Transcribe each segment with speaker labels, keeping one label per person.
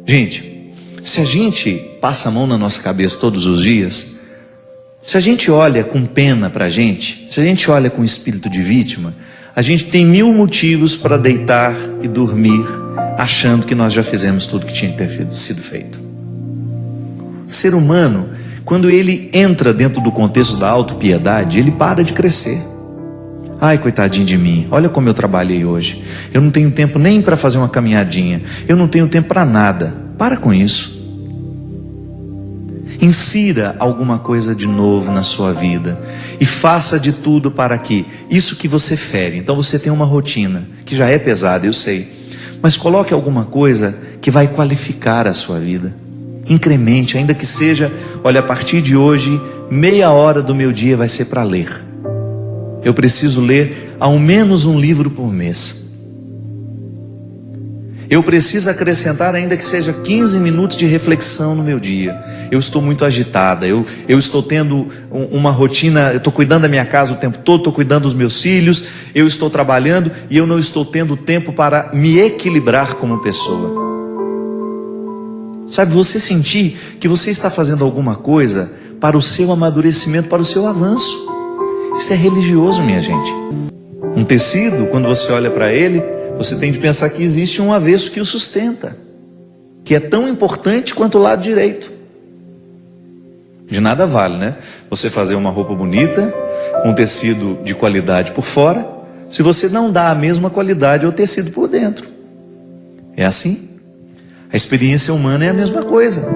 Speaker 1: Gente, se a gente passa a mão na nossa cabeça todos os dias, se a gente olha com pena para a gente, se a gente olha com espírito de vítima, a gente tem 1000 motivos para deitar e dormir, achando que nós já fizemos tudo que tinha que ter sido feito. O ser humano, quando ele entra dentro do contexto da autopiedade, ele para de crescer. Ai, coitadinho de mim, olha como eu trabalhei hoje. Eu não tenho tempo nem para fazer uma caminhadinha. Eu não tenho tempo para nada. Para com isso. Insira alguma coisa de novo na sua vida. E faça de tudo para que isso que você fere. Então você tem uma rotina, que já é pesada, eu sei. Mas coloque alguma coisa que vai qualificar a sua vida. Incremente, ainda que seja, olha, a partir de hoje, meia hora do meu dia vai ser para ler. Eu preciso ler ao menos um livro por mês. Eu preciso acrescentar, ainda que seja 15 minutos de reflexão no meu dia. Eu estou muito agitada, eu estou tendo uma rotina, eu estou cuidando da minha casa o tempo todo, estou cuidando dos meus filhos, eu estou trabalhando e eu não estou tendo tempo para me equilibrar como pessoa. Sabe, você sentir que você está fazendo alguma coisa para o seu amadurecimento, para o seu avanço. Isso é religioso, minha gente. Um tecido, quando você olha para ele, você tem de pensar que existe um avesso que o sustenta, que é tão importante quanto o lado direito. De nada vale, né? Você fazer uma roupa bonita, com tecido de qualidade por fora, se você não dá a mesma qualidade ao tecido por dentro. É assim. A experiência humana é a mesma coisa.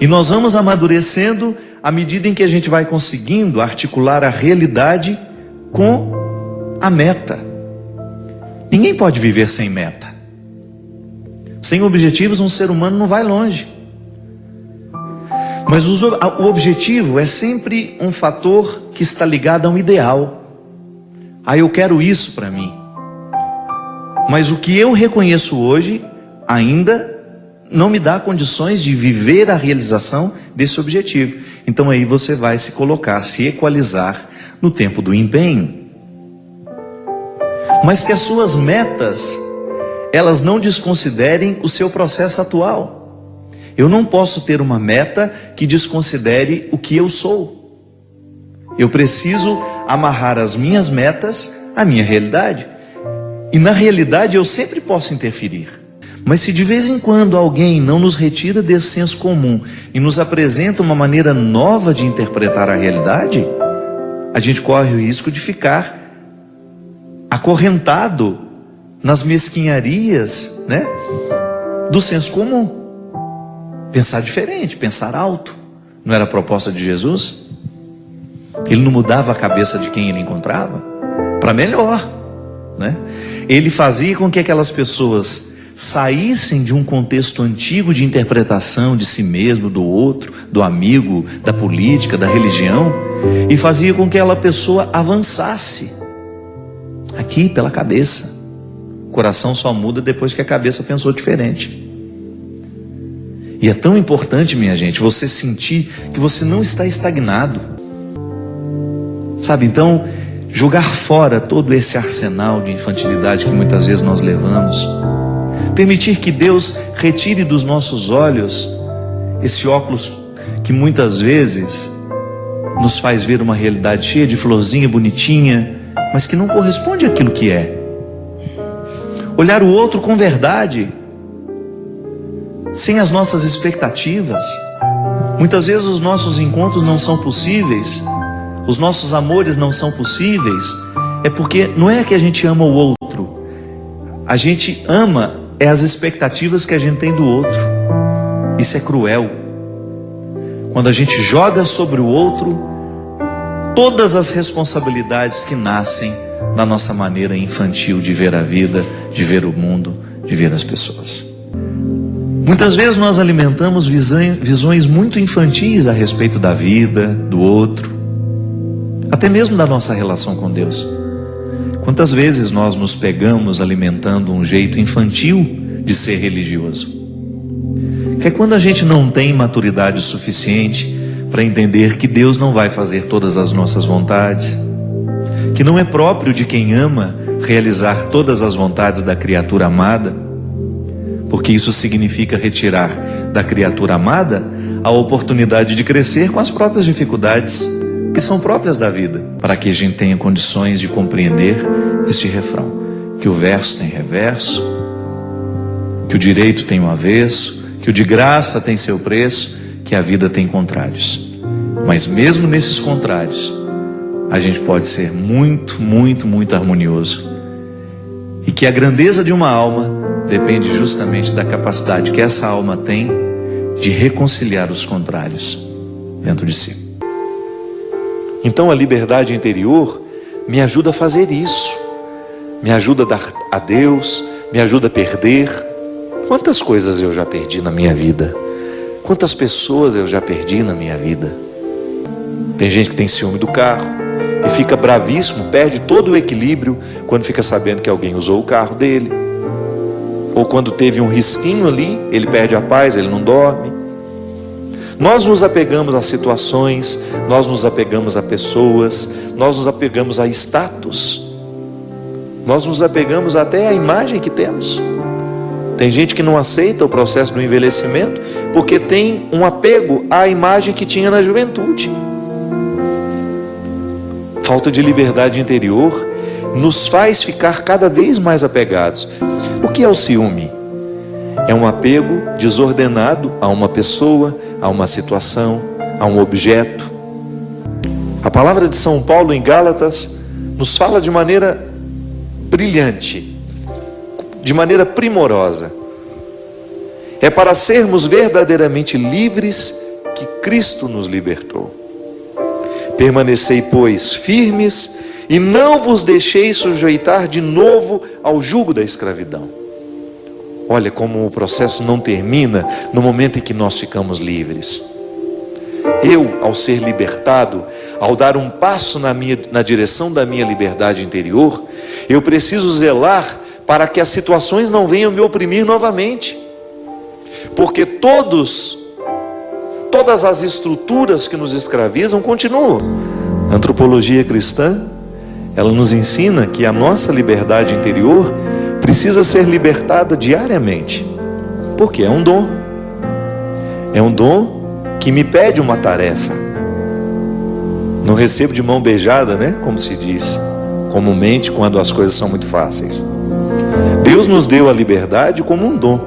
Speaker 1: E nós vamos amadurecendo à medida em que a gente vai conseguindo articular a realidade com a meta. Ninguém pode viver sem meta. Sem objetivos, um ser humano não vai longe. Mas o objetivo é sempre um fator que está ligado a um ideal. Ah, eu quero isso para mim. Mas o que eu reconheço hoje ainda não me dá condições de viver a realização desse objetivo. Então aí você vai se colocar, se equalizar no tempo do empenho. Mas que as suas metas, elas não desconsiderem o seu processo atual. Eu não posso ter uma meta que desconsidere o que eu sou. Eu preciso amarrar as minhas metas à minha realidade. E na realidade eu sempre posso interferir. Mas se de vez em quando alguém não nos retira desse senso comum e nos apresenta uma maneira nova de interpretar a realidade, a gente corre o risco de ficar acorrentado nas mesquinharias, né, do senso comum. Pensar diferente, pensar alto. Não era a proposta de Jesus? Ele não mudava a cabeça de quem ele encontrava para melhor, né? Ele fazia com que aquelas pessoas saíssem de um contexto antigo de interpretação de si mesmo, do outro, do amigo, da política, da religião, e fazia com que aquela pessoa avançasse aqui pela cabeça. O coração só muda depois que a cabeça pensou diferente. E é tão importante, minha gente, você sentir que você não está estagnado. Sabe, então, jogar fora todo esse arsenal de infantilidade que muitas vezes nós levamos. Permitir que Deus retire dos nossos olhos esse óculos que muitas vezes nos faz ver uma realidade cheia de florzinha bonitinha, mas que não corresponde àquilo que é. Olhar o outro com verdade, sem as nossas expectativas. Muitas vezes os nossos encontros não são possíveis, os nossos amores não são possíveis, é porque não é que a gente ama o outro, a gente ama as expectativas que a gente tem do outro. Isso é cruel. Quando a gente joga sobre o outro todas as responsabilidades que nascem da nossa maneira infantil de ver a vida, de ver o mundo, de ver as pessoas. Muitas vezes nós alimentamos visões muito infantis a respeito da vida, do outro, até mesmo da nossa relação com Deus. Quantas vezes nós nos pegamos alimentando um jeito infantil de ser religioso? Que é quando a gente não tem maturidade suficiente para entender que Deus não vai fazer todas as nossas vontades, que não é próprio de quem ama realizar todas as vontades da criatura amada, porque isso significa retirar da criatura amada a oportunidade de crescer com as próprias dificuldades que são próprias da vida, para que a gente tenha condições de compreender este refrão, que o verso tem reverso, que o direito tem um avesso, que o de graça tem seu preço, que a vida tem contrários. Mas mesmo nesses contrários, a gente pode ser muito, muito, muito harmonioso. E que a grandeza de uma alma depende justamente da capacidade que essa alma tem de reconciliar os contrários dentro de si. Então a liberdade interior me ajuda a fazer isso. Me ajuda a dar a Deus, me ajuda a perder. Quantas coisas eu já perdi na minha vida? Quantas pessoas eu já perdi na minha vida? Tem gente que tem ciúme do carro e fica bravíssimo, perde todo o equilíbrio quando fica sabendo que alguém usou o carro dele. Ou quando teve um risquinho ali, ele perde a paz, ele não dorme. Nós nos apegamos a situações, nós nos apegamos a pessoas, nós nos apegamos a status, nós nos apegamos até à imagem que temos. Tem gente que não aceita o processo do envelhecimento porque tem um apego à imagem que tinha na juventude. Falta de liberdade interior nos faz ficar cada vez mais apegados. O que é o ciúme? É um apego desordenado a uma pessoa, a uma situação, a um objeto. A palavra de São Paulo em Gálatas nos fala de maneira brilhante, de maneira primorosa. É para sermos verdadeiramente livres que Cristo nos libertou. Permanecei, pois, firmes e não vos deixeis sujeitar de novo ao jugo da escravidão. Olha como o processo não termina no momento em que nós ficamos livres. Eu, ao ser libertado, ao dar um passo na direção da minha liberdade interior, eu preciso zelar para que as situações não venham me oprimir novamente. Porque todas as estruturas que nos escravizam continuam. A antropologia cristã, ela nos ensina que a nossa liberdade interior precisa ser libertada diariamente. Porque é um dom. É um dom que me pede uma tarefa. Não recebo de mão beijada, né? Como se diz comumente quando as coisas são muito fáceis. Deus nos deu a liberdade como um dom.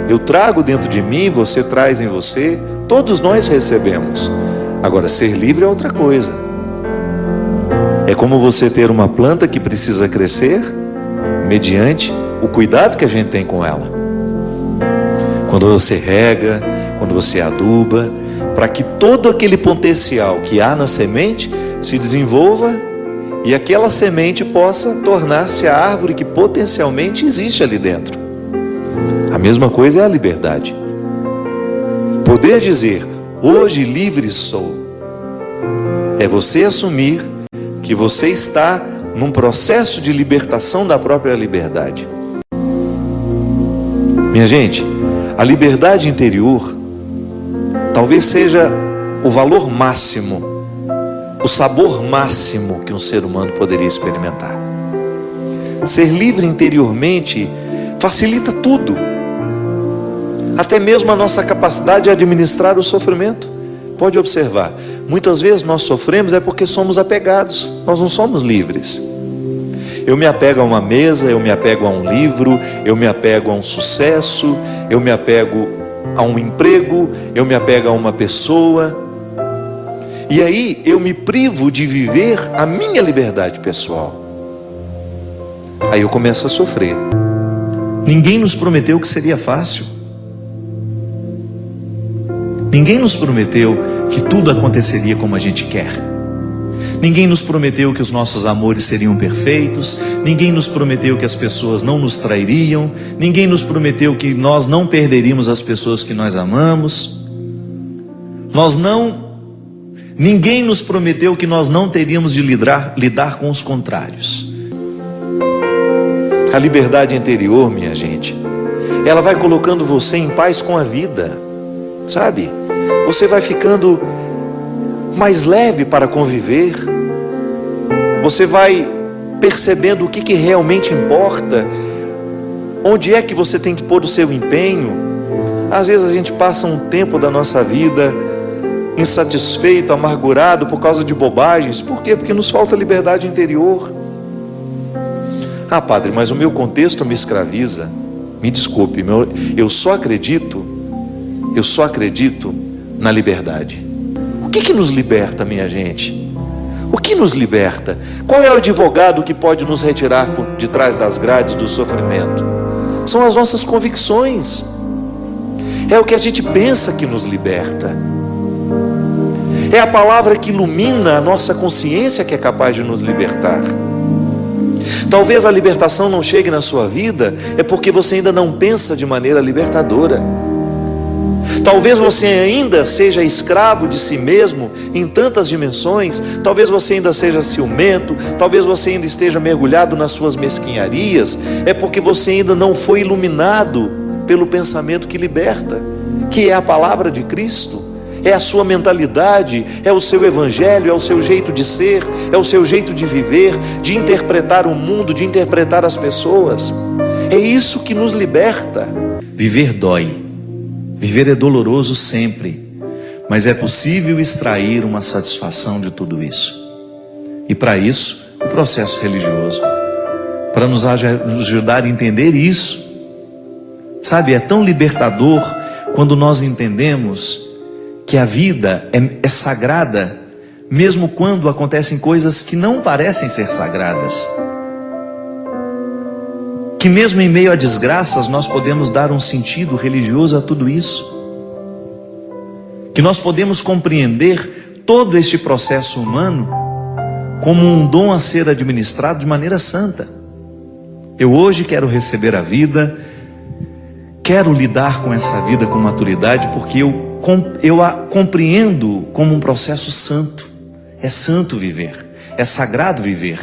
Speaker 1: Eu trago dentro de mim, você traz em você, todos nós recebemos. Agora, ser livre é outra coisa. É como você ter uma planta que precisa crescer mediante o cuidado que a gente tem com ela. Quando você rega, quando você aduba, para que todo aquele potencial que há na semente se desenvolva e aquela semente possa tornar-se a árvore que potencialmente existe ali dentro. A mesma coisa é a liberdade. Poder dizer, hoje livre sou, é você assumir que você está num processo de libertação da própria liberdade. Minha gente, a liberdade interior talvez seja o valor máximo, o sabor máximo que um ser humano poderia experimentar. Ser livre interiormente facilita tudo, até mesmo a nossa capacidade de administrar o sofrimento. Pode observar, muitas vezes nós sofremos é porque somos apegados, nós não somos livres. Eu me apego a uma mesa, eu me apego a um livro, eu me apego a um sucesso, eu me apego a um emprego, eu me apego a uma pessoa. E aí eu me privo de viver a minha liberdade pessoal. Aí eu começo a sofrer. Ninguém nos prometeu que seria fácil. Ninguém nos prometeu que tudo aconteceria como a gente quer. Ninguém nos prometeu que os nossos amores seriam perfeitos. Ninguém nos prometeu que as pessoas não nos trairiam. Ninguém nos prometeu que nós não perderíamos as pessoas que nós amamos. Ninguém nos prometeu que nós não teríamos de lidar com os contrários. A liberdade interior, minha gente, ela vai colocando você em paz com a vida, sabe? Você vai ficando mais leve para conviver. Você vai percebendo o que realmente importa. Onde é que você tem que pôr o seu empenho? Às vezes a gente passa um tempo da nossa vida insatisfeito, amargurado por causa de bobagens. Por quê? Porque nos falta liberdade interior. Ah, padre, mas o meu contexto me escraviza. Me desculpe, eu só acredito na liberdade. O que nos liberta, minha gente? O que nos liberta? Qual é o advogado que pode nos retirar por detrás das grades do sofrimento? São as nossas convicções. É o que a gente pensa que nos liberta. É a palavra que ilumina a nossa consciência que é capaz de nos libertar. Talvez a libertação não chegue na sua vida, é porque você ainda não pensa de maneira libertadora. Talvez você ainda seja escravo de si mesmo em tantas dimensões. Talvez você ainda seja ciumento. Talvez você ainda esteja mergulhado nas suas mesquinharias. É porque você ainda não foi iluminado pelo pensamento que liberta, que é a palavra de Cristo. É a sua mentalidade, é o seu evangelho, é o seu jeito de ser, é o seu jeito de viver, de interpretar o mundo, de interpretar as pessoas. É isso que nos liberta. Viver dói. Viver é doloroso sempre, mas é possível extrair uma satisfação de tudo isso. E para isso, o processo religioso, para nos ajudar a entender isso. Sabe, é tão libertador quando nós entendemos que a vida é sagrada, mesmo quando acontecem coisas que não parecem ser sagradas. Que mesmo em meio a desgraças nós podemos dar um sentido religioso a tudo isso. Que nós podemos compreender todo este processo humano como um dom a ser administrado de maneira santa. Eu hoje quero receber a vida, quero lidar com essa vida com maturidade, porque eu a compreendo como um processo santo. É santo viver, é sagrado viver.